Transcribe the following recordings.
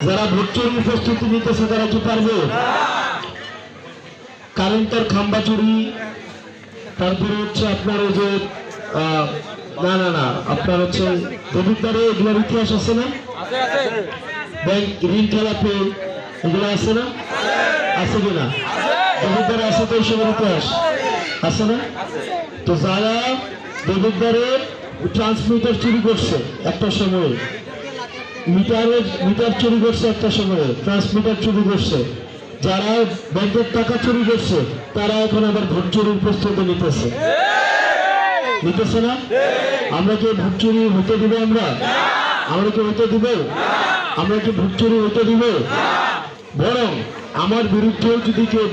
যারা ভোট চুরির প্রস্তুতি নিতেছে তারা কি পারবে? কারেন্টের খাম্বা চুরি, তারপরে হচ্ছে আপনার ওই যে না না না আপনার হচ্ছে দেবিদ্বারে এগুলোর ইতিহাস আছে না? ব্যাংক ঋণ খেলাপে এগুলো আছে না? আছে কিনা? দেবিদ্বারে আছে তো এইসবের ইতিহাস আছে না? তো যারা দেবিদ্বারে ট্রান্সমিটার চুরি করছে একটা সময়ে, মিটার চুরি করছে একটা সময়ে, ট্রান্সমিটার চুরি করছে, যারা ব্যাংকের টাকা চুরি করছে তারা এখন আবার ভোট চুরির প্রস্তুতি নিতেছে না? আমরা কি ভোট চুরি হতে দিব? আমরা কি হতে দিব? আমরা কি ভোট চুরি হতে দিব? বরং আমার বিরুদ্ধেও যদি কেউ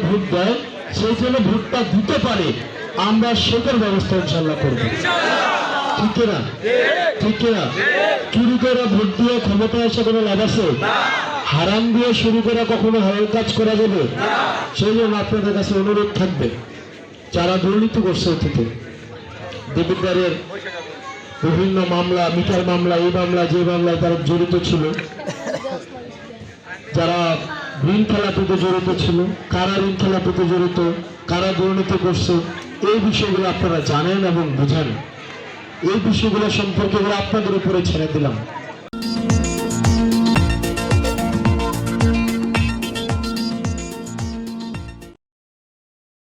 ভোট দেয়, সেই জন্য ভোটটা দিতে পারে, আমরা সেটার ব্যবস্থা ইনশাল্লাহ করবো। ঠিক কিনা? চুরি করে ভোট দিয়ে ক্ষমতা এসে কোনো লাভ আছে? হারাম দিয়ে শুরু করা কখনো হারাম কাজ করা যাবে? সেই জন্য আপনাদের কাছে অনুরোধ থাকবে, যারা দুর্নীতি করছে অতীতে, দেবিদ্বারের বিভিন্ন মামলা, মিটার মামলা, এই মামলা, যে মামলায় তারা জড়িত ছিল, যারা ঋণ খেলাপিতে জড়িত ছিল, কারা ঋণ খেলাপিতে জড়িত, কারা দুর্নীতি করছে, এই বিষয়গুলো আপনারা জানেন এবং বুঝেন। এই বিষয়গুলো সম্পর্কে আপনাদের উপরে ছেড়ে দিলাম।